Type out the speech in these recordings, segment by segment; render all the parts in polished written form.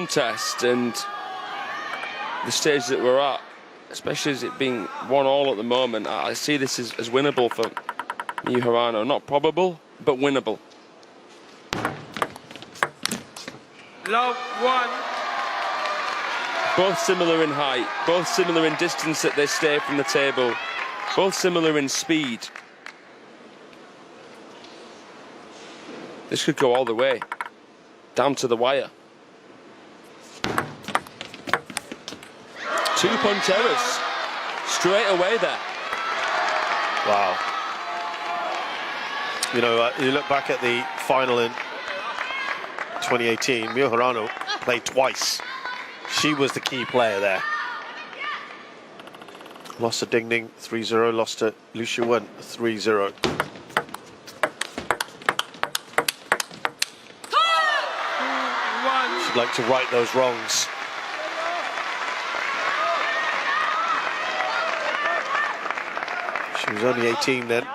contest and the stage that we're at, especially as it being 1-1 at the moment, I see this as winnable for Miu Hirano. Not probable, but winnable. Love 1. Both similar in height, both similar in distance that they stay from the table, both similar in speed. This could go all the way, down to the wire. 2 punch errors, straight away there. Wow. You know, you look back at the final in 2018, Miu Hirano played twice. She was the key player there. Lost to Ding Ning 3-0, lost to Liu Shiwen 3-0. She'd like to right those wrongs. She was only 18 then.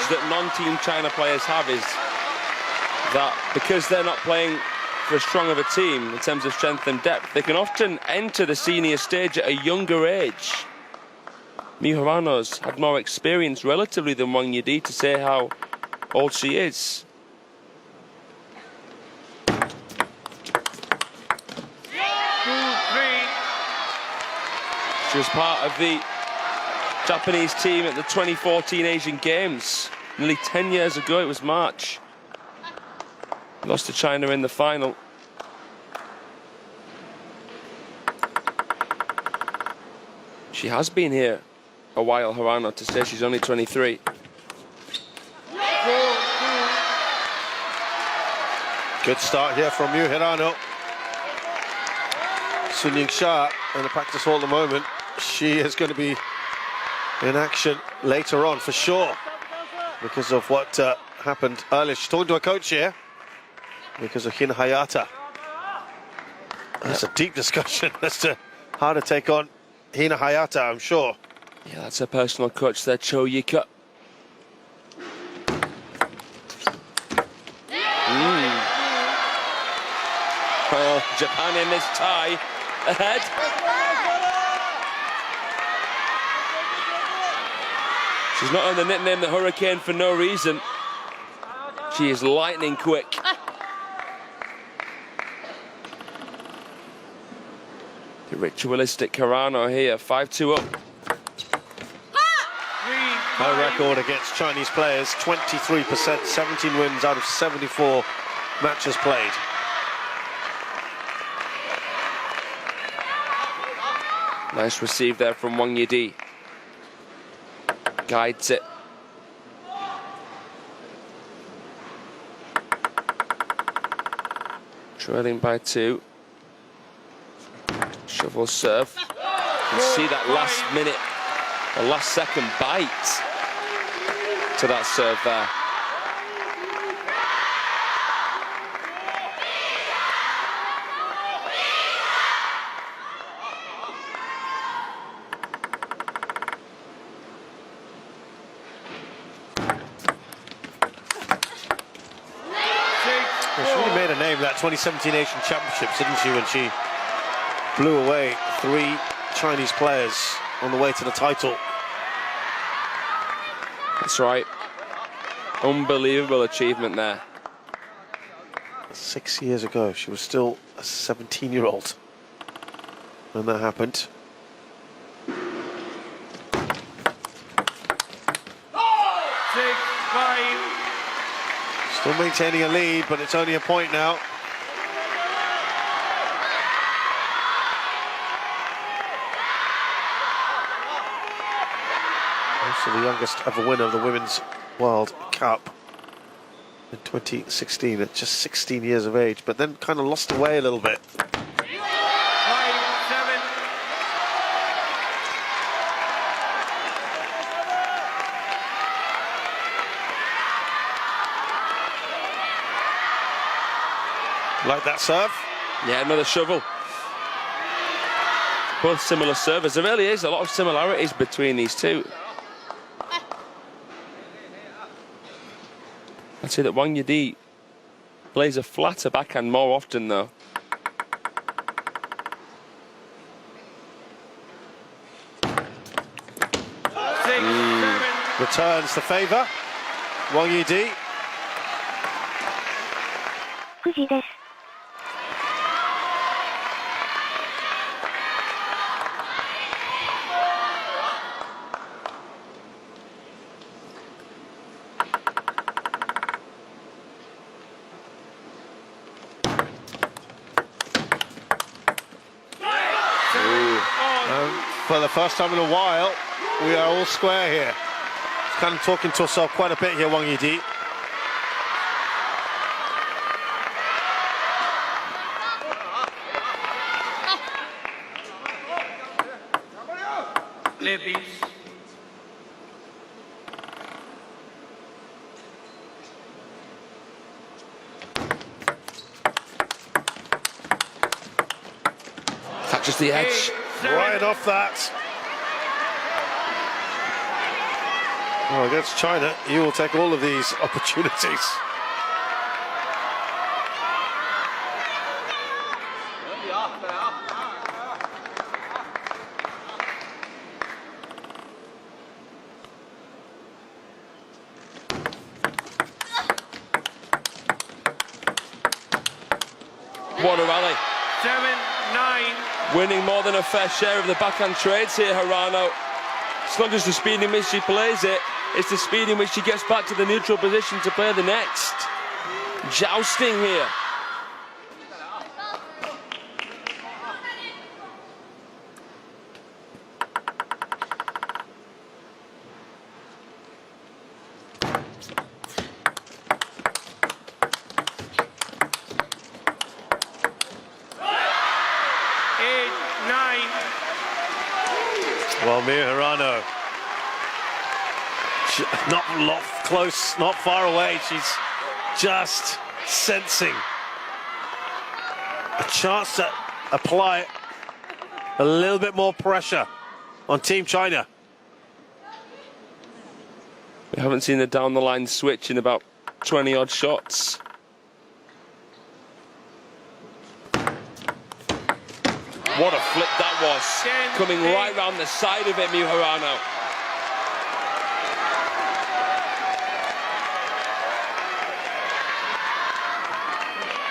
That non-Team China players have is that because they're not playing for as strong of a team in terms of strength and depth, they can often enter the senior stage at a younger age. Miu Hirano's had more experience relatively than Wang Yidi to say how old she is. She was part of the Japanese team at the 2014 Asian Games. Nearly 10 years ago, it was March. Lost to China in the final. She has been here a while, Hirano, to say she's only 23. Good start here from Miu Hirano. Sun Ying-sha in the practice hall at the moment. She is going to be in action later on for sure because of what happened earlier. She's talking to a coach here because of Hina Hayata. That's a deep discussion as to how to take on Hina Hayata, I'm sure. Yeah, that's her personal coach there, Cho Yika. Well, Japan in this tie ahead. She's not on the nickname the Hurricane for no reason. She is lightning quick. The ritualistic Hirano here, 5-2 up. Her record against Chinese players, 23%, 17 wins out of 74 matches played. Nice receive there from Wang Yidi. Guides it. Trailing by 2. Shovel serve. You can see that last minute, the last second bite to that serve there. She really made a name that 2017 Asian Championships, didn't she, when she blew away 3 Chinese players on the way to the title. That's right. Unbelievable achievement there. 6 years ago, she was still a 17-year-old when that happened. Still maintaining a lead, but it's only a point now. Also the youngest ever winner of the Women's World Cup in 2016 at just 16 years of age, but then kind of lost away a little bit. Like that serve. Yeah, another shovel. Both similar servers. There really is a lot of similarities between these two. I'd say that Wang Yidi plays a flatter backhand more often, though. Returns the favour. Wang Yidi. 9時です。For the first time in a while, we are all square here. He's kind of talking to herself quite a bit here, Wang Yidi. Ladies. Catches the edge. Right off that. Well, against China, you will take all of these opportunities. What a rally. 7-9. Winning more than a fair share of the backhand trades here, Hirano. It's not just the speed in which she plays it, it's the speed in which she gets back to the neutral position to play the next. Jousting here. Well, Miu Hirano, not close, not far away. She's just sensing a chance to apply a little bit more pressure on Team China. We haven't seen a down the line switch in about 20 odd shots. What a flip that was, coming right round the side of it, Miu Hirano.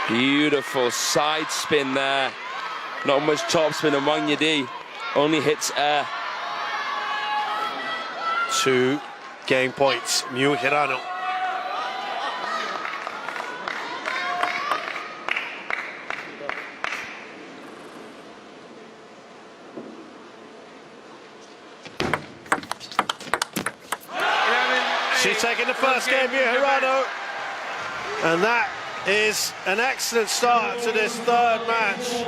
Beautiful side spin there. Not much top spin, and Wang Yidi only hits air. 2 game points, Miu Hirano. She's taking the first game, Miu Hirano. And that is an excellent start to this third match.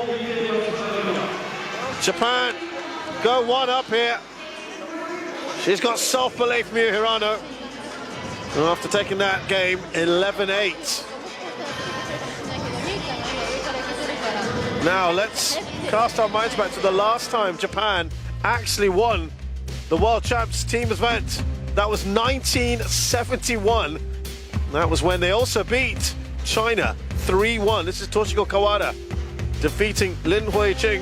Japan go 1 up here. She's got self-belief, Miu Hirano. And after taking that game, 11-8. Now let's cast our minds back to the last time Japan actually won the World Champs team event. That was 1971. That was when they also beat China 3-1. This is Toshiko Kawada defeating Lin Huiqing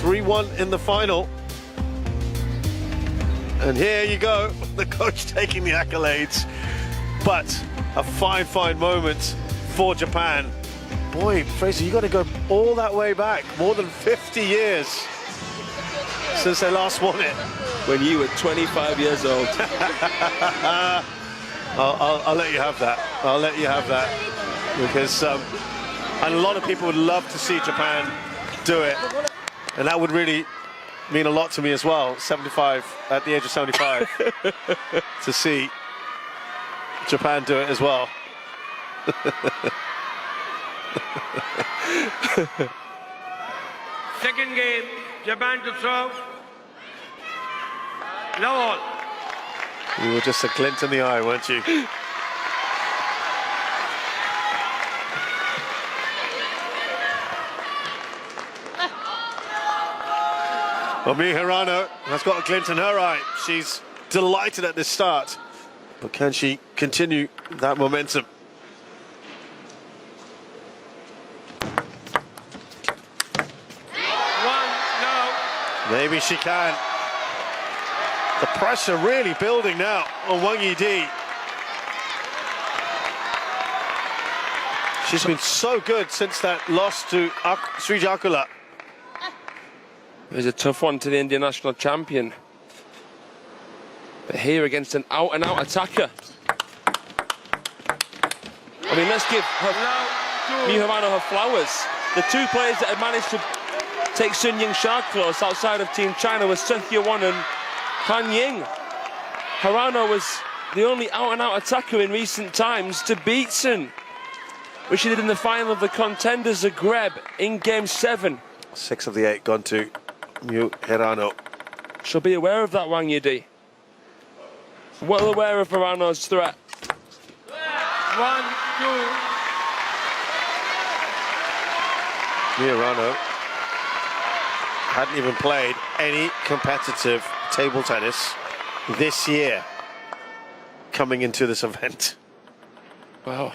3-1 in the final. And here you go, the coach taking the accolades. But a fine, fine moment for Japan. Boy, Fraser, you got to go all that way back, more than 50 years since they last won it. When you were 25 years old. I'll let you have that. I'll let you have that. Because and a lot of people would love to see Japan do it. And that would really mean a lot to me as well, 75, at the age of 75, to see Japan do it as well. Second game, Japan to serve. Love all. You were just a glint in the eye, weren't you? Well, Miu Hirano has got a glint in her eye. She's delighted at this start. But can she continue that momentum? Maybe she can. The pressure really building now on Wang Yidi. She's been so good since that loss to Srijakula. It was a tough one to the Indian national champion. But here against an out-and-out attacker. I mean, let's give Miu Hirano her flowers. The two players that have managed to take Sun Ying Sha close outside of Team China was Sun Hye-won and Han Ying. Hirano was the only out-and-out attacker in recent times to beat Sun, which she did in the final of the Contenders Zagreb in Game 7. 6 of the 8 gone to Miu Hirano. She'll be aware of that, Wang Yidi. Well aware of Hirano's threat. 1-2. Miu Hirano hadn't even played any competitive table tennis this year coming into this event. Wow.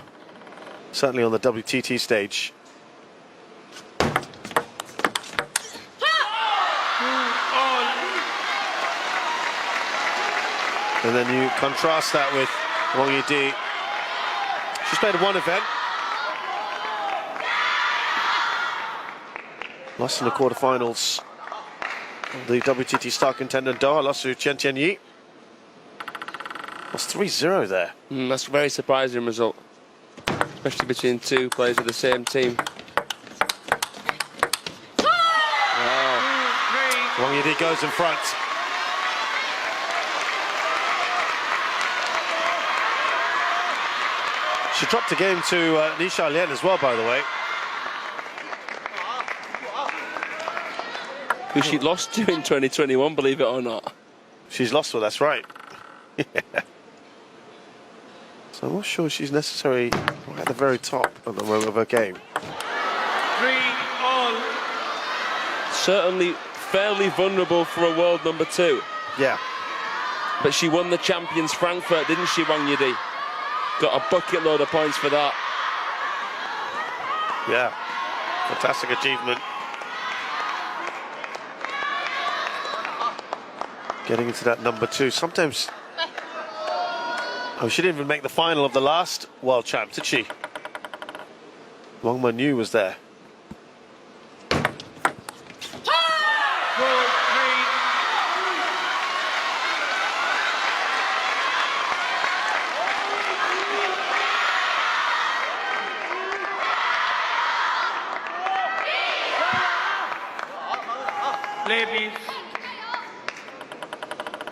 Certainly on the WTT stage. And then you contrast that with Wang Yidi. She's played one event. Lost in the quarterfinals. The WTT star contender Doha lost to Chen Tianyi. Lost 3-0 there. That's a very surprising result, especially between two players of the same team. Wow. Wang Yidi goes in front. She dropped a game to Nisha Lian as well, by the way. Who she lost to in 2021, believe it or not. She's lost to her, that's right. So I'm not sure she's necessarily right at the very top at the moment of her game. 3-all. Certainly fairly vulnerable for a world number 2. Yeah. But she won the Champions Frankfurt, didn't she, Wang Yidi? Got a bucket load of points for that. Yeah. Fantastic achievement. Getting into that number 2. Sometimes... Oh, she didn't even make the final of the last World Champ, did she? Wang Mengyu was there. 4-3. Ladies.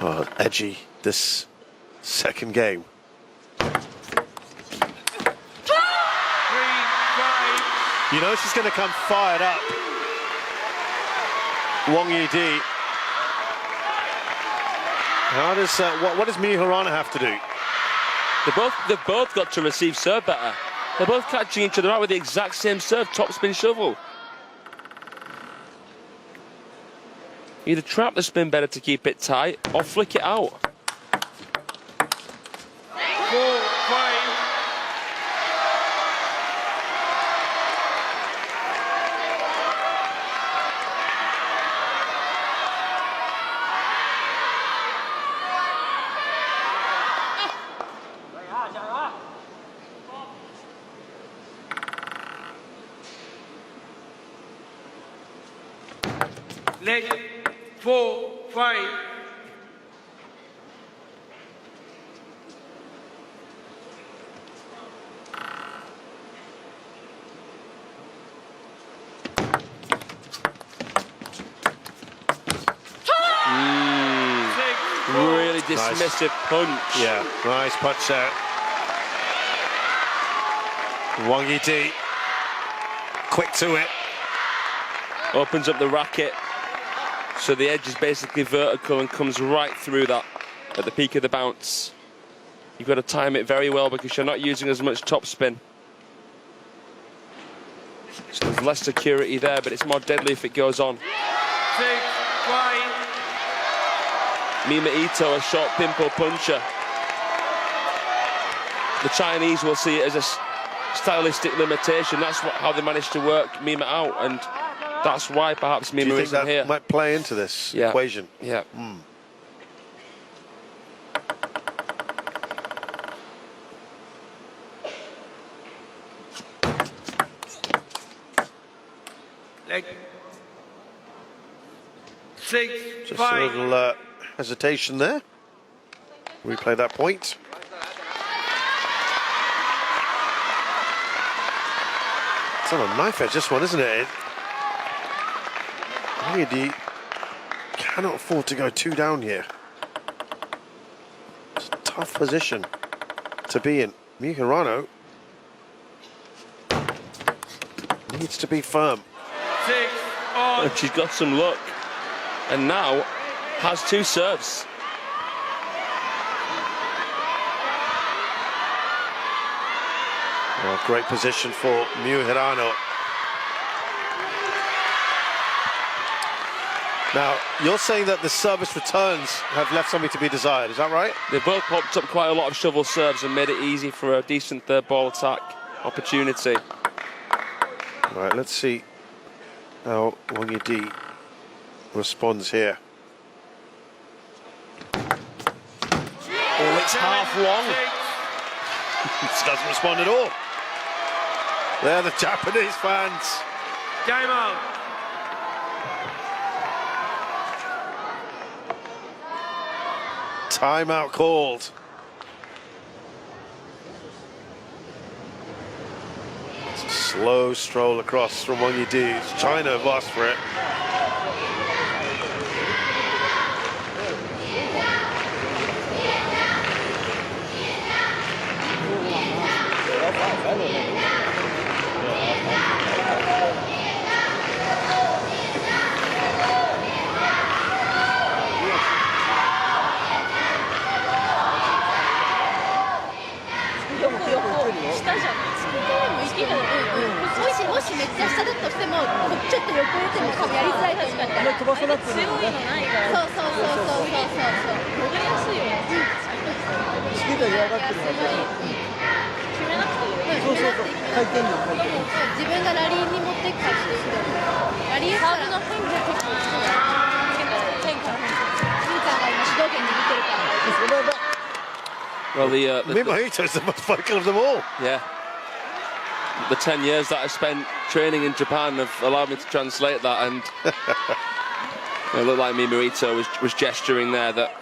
Oh, edgy, this second game. 3-5. You know she's going to come fired up. Wang Yidi. How does what does Miu Hirano have to do? They've both got to receive serve better. They're both catching each other out with the exact same serve, topspin shovel. Either trap the spin better to keep it tight or flick it out. 4-5. Leg 4-5. Really dismissive punch. Yeah, nice punch there. Wang Yidi, quick to it. Opens up the racket, so the edge is basically vertical and comes right through that at the peak of the bounce. You've got to time it very well because you're not using as much topspin. So there's less security there, but it's more deadly if it goes on. 6-4. 5. Mima Ito, a short pimple puncher. The Chinese will see it as a stylistic limitation. That's how they managed to work Mima out, and that's why perhaps Do you Mima think isn't that here. might play into this equation? Yeah. Leg. 6, Just a 5. little hesitation there. Replay that point. It's on a knife edge, this one, isn't it? Really cannot afford to go 2 down here. It's a tough position to be in. Miu Hirano needs to be firm. 6 on. And she's got some luck, and now has 2 serves. Oh, great position for Miu Hirano. Now, you're saying that the service returns have left something to be desired, is that right? They both popped up quite a lot of shovel serves and made it easy for a decent third ball attack opportunity. Right, let's see how Wang Yidi responds here. Oh, it's half long. He doesn't respond at all. They're the Japanese fans. Game out. Timeout called. It's a slow stroll across from Wang Yidi. China have asked for it. Well, Mima Ito is the most vocal of them all. Yeah. The 10 years that I spent training in Japan have allowed me to translate that, and it looked like Mima Ito was gesturing there that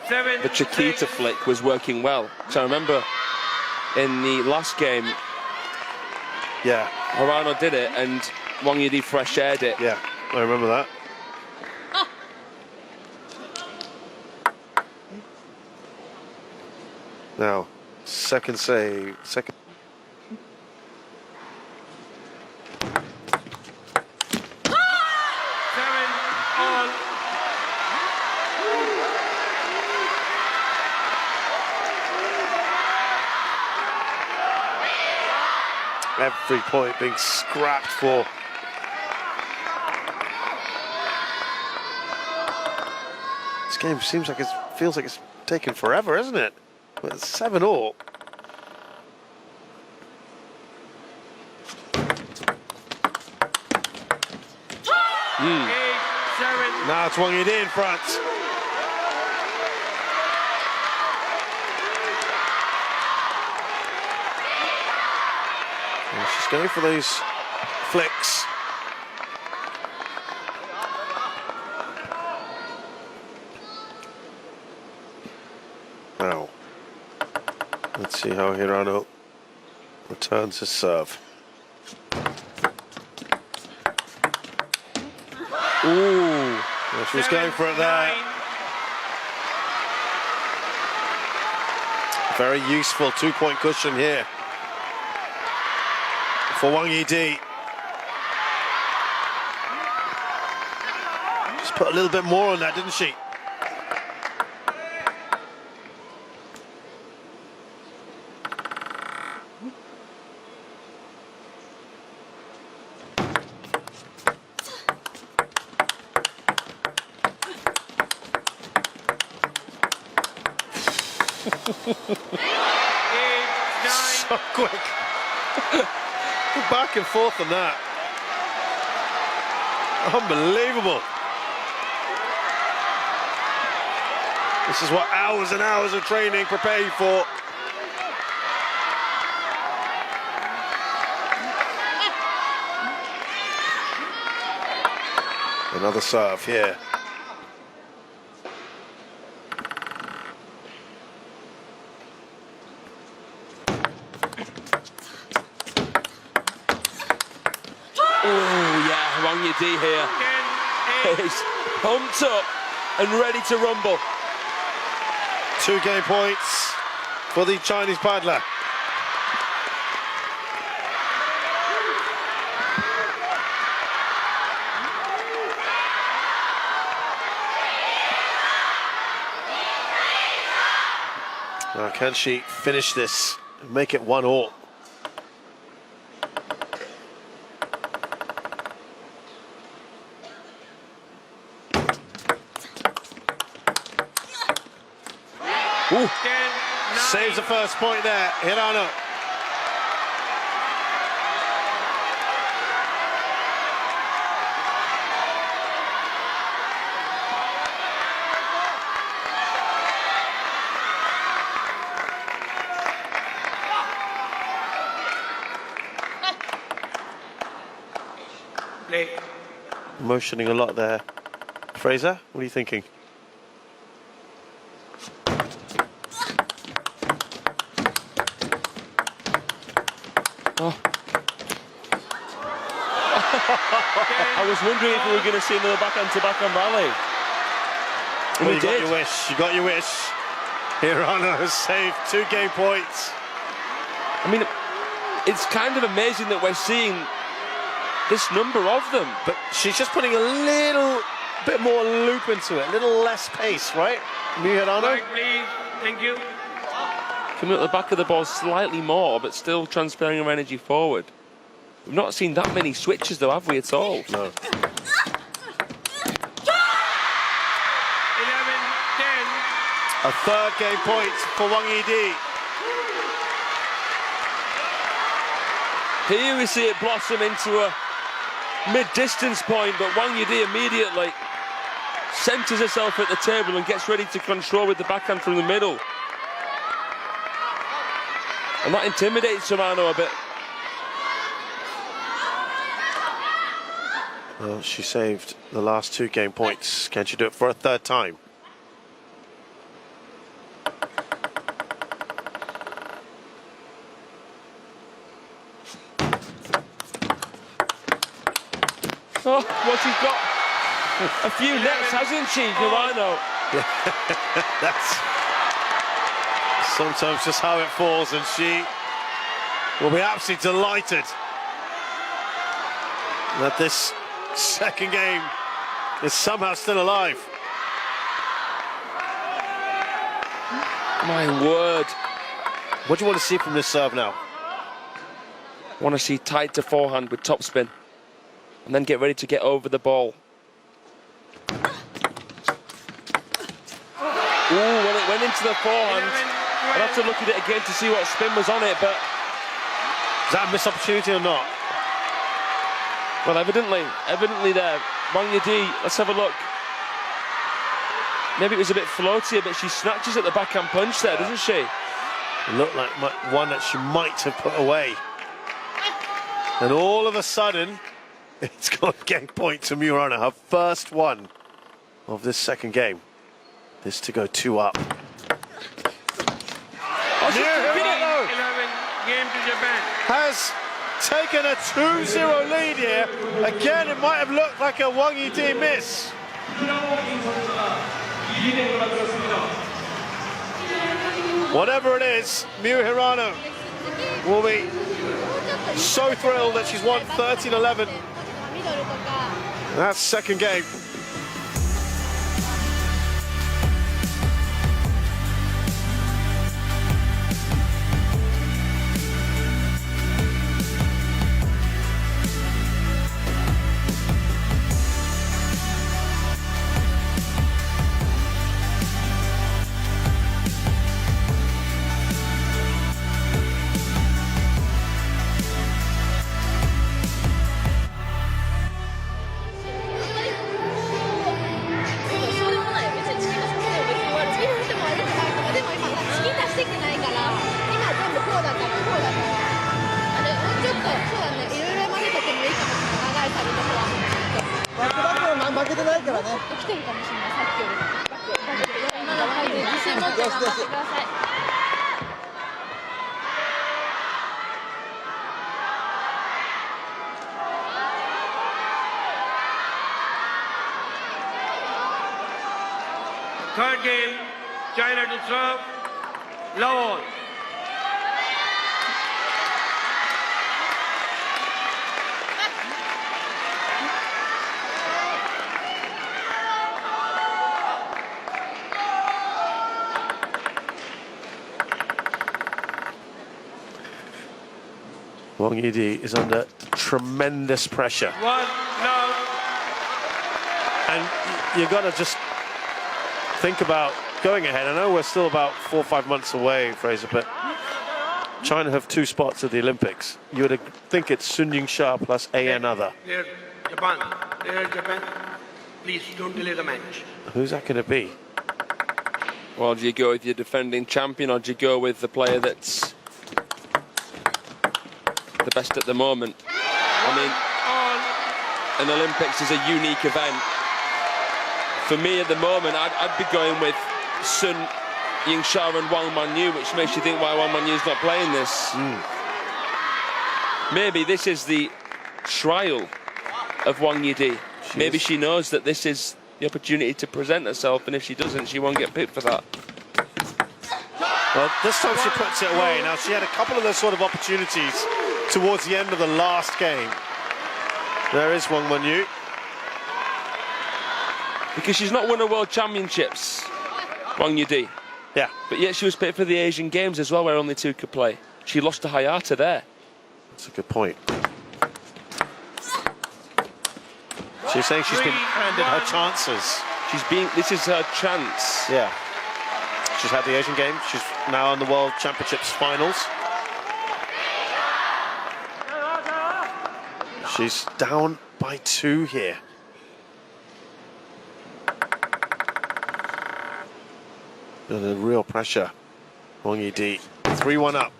the Chiquita flick was working well. So I remember in the last game, Yeah, Hirano did it and Wang Yidi fresh aired it. yeah, I remember that. Now, second save, second. Every point being scrapped for. This game feels like it's taken forever, isn't it? But it's 7-all. Now it's Wang Yidi in front. And she's going for those flicks. Now, let's see how Hirano returns his serve. Ooh, well, she was going for it there. Very useful 2-point cushion here for Wang Yidi. Just put a little bit more on that, didn't she? So quick. Back and forth on that. Unbelievable. This is what hours and hours of training prepare you for. Another serve here. Wang Yidi here is pumped up and ready to rumble. 2 game points for the Chinese paddler. Now, can she finish this and make it 1-1? Ooh. Saves the first point there, Hirano. Motioning a lot there. Fraser, what are you thinking? Oh. I was wondering if we were going to see another backhand-to-backhand rally. Well, you got your wish. You got your wish. Hirano has saved 2 game points. I mean, it's kind of amazing that we're seeing this number of them. But she's just putting a little bit more loop into it, a little less pace, right? Hirano? Right, please. Thank you. Coming at the back of the ball slightly more, but still transferring her energy forward. We've not seen that many switches, though, have we, at all? No. 11-10. A 3rd game point for Wang Yidi. Here we see it blossom into a mid-distance point, but Wang Yidi immediately centres herself at the table and gets ready to control with the backhand from the middle. And that intimidates Hirano a bit. Well, she saved the last 2 game points. Can she do it for a 3rd time? Oh, well, she's got a few nets, hasn't she, Hirano? That's sometimes just how it falls, and she will be absolutely delighted that this 2nd game is somehow still alive. My word. What do you want to see from this serve now? I want to see tight to forehand with topspin, and then get ready to get over the ball. Ooh, well, it went into the forehand. I'd have to look at it again to see what spin was on it, but... Is that a missed opportunity or not? Well, evidently there. Wang Yidi, let's have a look. Maybe it was a bit floaty, but she snatches at the backhand punch there, doesn't she? It looked like one that she might have put away. And all of a sudden, it's got a game point to Hirano, her first one of this 2nd game. This to go 2 up. Oh, she's keeping it. 11 game to Japan. Has taken a 2-0 lead here. Again, it might have looked like a Wang Yidi miss. Whatever it is, Miu Hirano will be so thrilled that she's won 13-11. That's 2nd game. てないからね。起きてるかもしれない、さっきよりも。今の回で自信持って頑張ってください。Third game, China to serve. Love all. Wang Yidi is under tremendous pressure. One, love. And you got to just think about going ahead. I know we're still about 4 or 5 months away, Fraser, but China have 2 spots at the Olympics. You would think it's Sun Ying-sha plus another. There, Japan. There, Japan. Please don't delay the match. Who's that going to be? Well, do you go with your defending champion, or do you go with the player that's the best at the moment? I mean, an Olympics is a unique event. For me at the moment, I'd be going with Sun Ying-sha and Wang Manyu, which makes you think why Wang Manyu's not playing this. Maybe this is the trial of Wang Yidi. Maybe she knows that this is the opportunity to present herself, and if she doesn't, she won't get picked for that. Well, this time she puts it away. Now, she had a couple of those sort of opportunities towards the end of the last game. There is Wang Manyu. Because she's not won a World Championships, Wang Yidi. Yeah. But yet she was picked for the Asian Games as well, where only 2 could play. She lost to Hayata there. That's a good point. She's saying she's been handed her chances. This is her chance. Yeah. She's had the Asian Games. She's now in the World Championships finals. She's down by 2 here. Under real pressure. Wang Yidi, 3-1 up.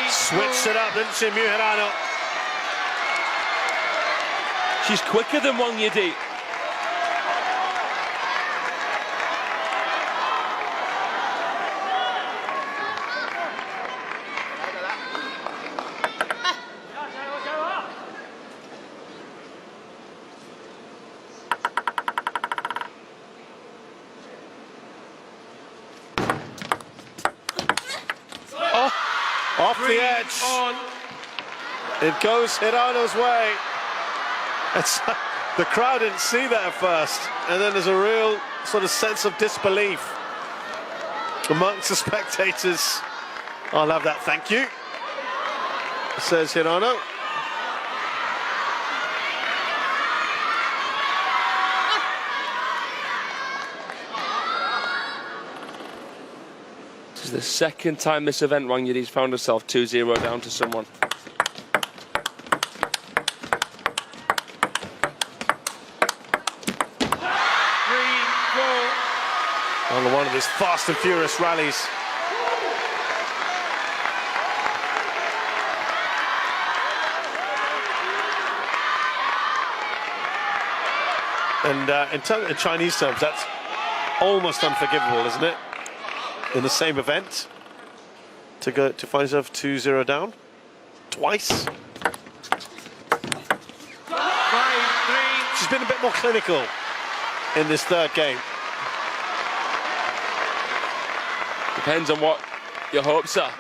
Switched it up, didn't she, Miu Hirano? She's quicker than Wang Yidi. Off the edge. It goes Hirano's way. The crowd didn't see that at first. And then there's a real sort of sense of disbelief amongst the spectators. I'll have that, thank you, says Hirano. This is the second time this event Wang Yidi's found herself 2-0 down to someone. On one of these fast and furious rallies. And in Chinese terms, that's almost unforgivable, isn't it? In the same event, to find yourself 2-0 down twice. 5-3. She's been a bit more clinical in this 3rd game. Depends on what your hopes are.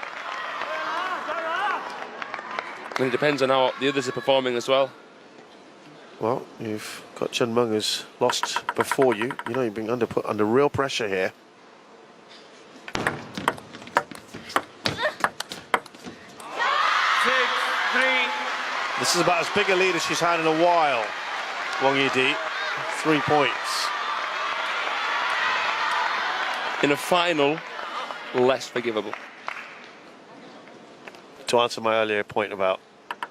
And it depends on how the others are performing as well. Well, you've got Chen Meng who's lost before you. You know you're being put under real pressure here. This is about as big a lead as she's had in a while. Wang Yidi, 3 points. In a final, less forgivable. To answer my earlier point about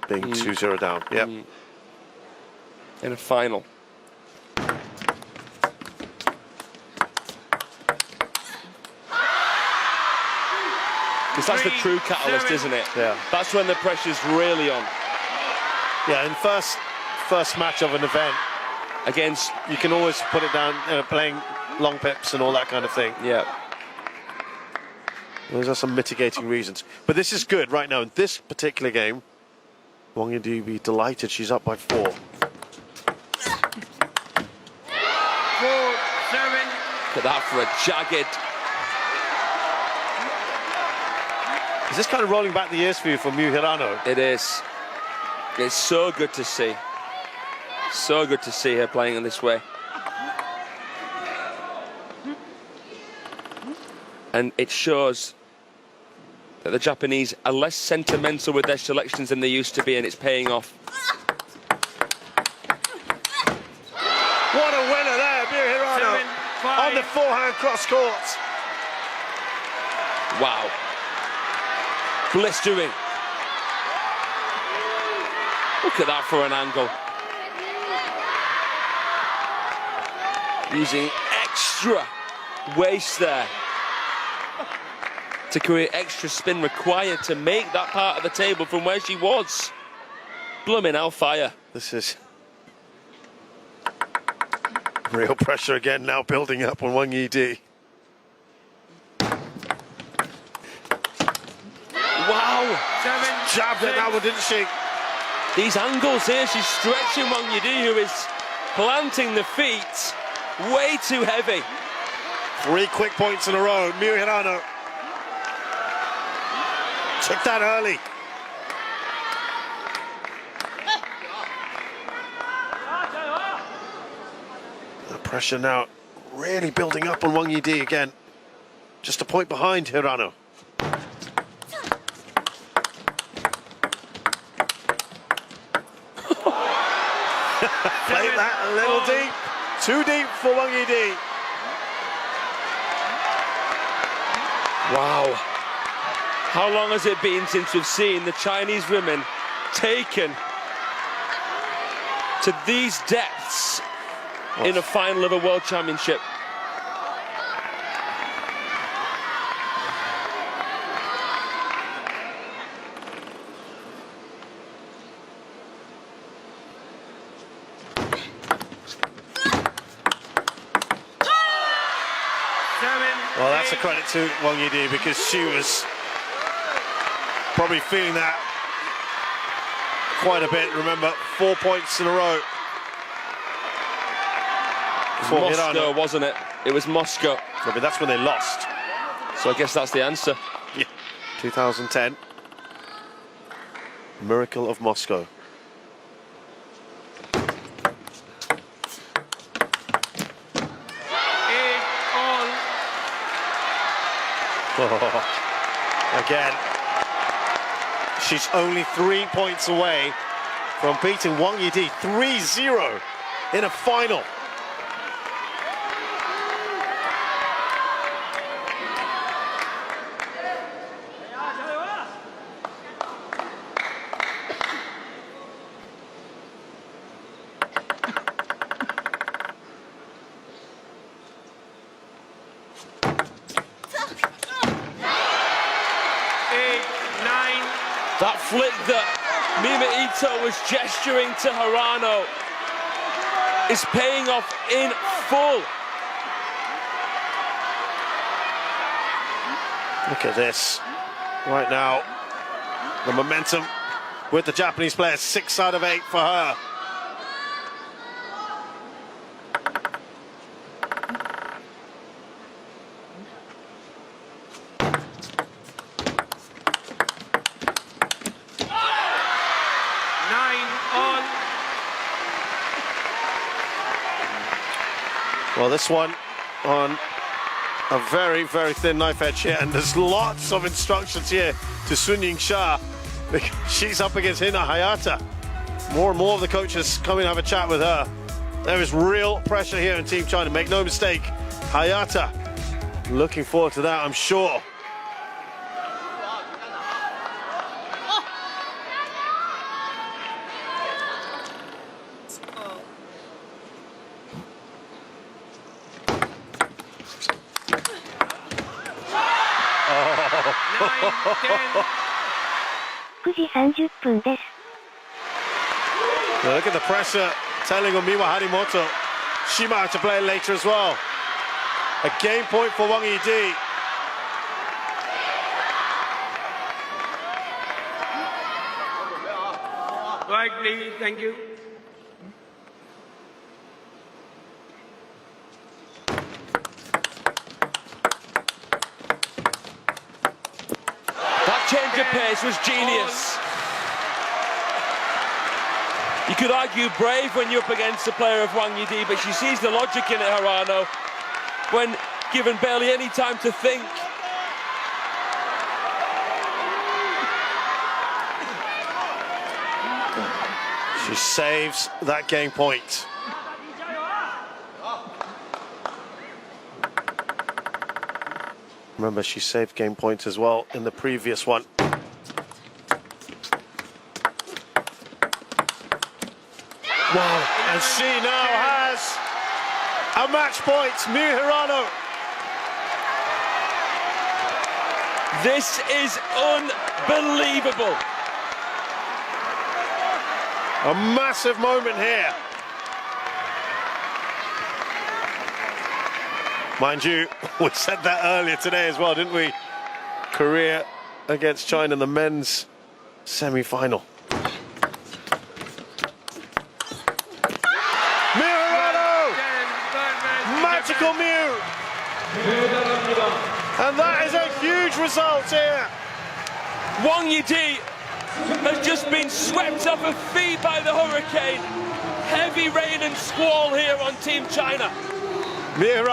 being 2-0 down. Yep. In a final. Because that's the true catalyst, isn't it? Yeah. That's when the pressure's really on. Yeah, in first match of an event, Against, you can always put it down, playing long pips and all that kind of thing. yeah. Those are some mitigating reasons. But this is good right now. In this particular game, Wang Yidi will be delighted. She's up by 4. 4-7. Look at that for a jagged. Is this kind of rolling back the years for you from Miu Hirano? It is. It's so good to see. So good to see her playing in this way. And it shows that the Japanese are less sentimental with their selections than they used to be, and it's paying off. What a winner there, Miu Hirano, 7-5. on the forehand cross court. Wow. Blistering. Look at that for an angle. Using extra waist there to create extra spin required to make that part of the table from where she was. Blooming hellfire. This is real pressure again now building up on Wang Yidi. Wow. 7. Jabbed at that one, didn't she? These angles here, she's stretching Wang Yidi, who is planting the feet way too heavy. 3 quick points in a row. Miu Hirano took that early. The pressure now really building up on Wang Yidi again. Just a point behind Hirano. Played that a little deep. Too deep for Wang Yidi. Wow. How long has it been since we've seen the Chinese women taken to these depths in a final of a World Championship? Well, that's a credit to Wang Yidi because she was probably feeling that quite a bit. Remember, 4 points in a row. It was Moscow, wasn't it? It was Moscow. I mean, that's when they lost. So I guess that's the answer. Yeah. 2010. Miracle of Moscow. Again, she's only 3 points away from beating Wang Yidi 3-0 in a final. That flick that Mima Ito was gesturing to Hirano is paying off in full. Look at this. Right now, the momentum with the Japanese players, 6 out of 8 for her. Well, this one on a very, very thin knife edge here, and there's lots of instructions here to Sun Ying-sha because she's up against Hina Hayata. More and more of the coaches come in and have a chat with her. There is real pressure here in Team China, make no mistake. Hayata looking forward to that, I'm sure. Now look at the pressure telling Omiwa Harimoto. She might have to play later as well. A game point for Wang Yidi. Right, please. Thank you. That change of pace was genius. You could argue brave when you're up against a player of Wang Yidi, but she sees the logic in it, Hirano, when given barely any time to think. She saves that game point. Remember, she saved game point as well in the previous one. Wow, and she now has a match point, Miu Hirano. This is unbelievable. A massive moment here. Mind you, we said that earlier today as well, didn't we? Korea against China in the men's semi-final. Miu Hirano! Magical Miu! And that is a huge result here. Wang Yidi has just been swept off her feet by the hurricane. Heavy rain and squall here on Team China. Miu Hirano.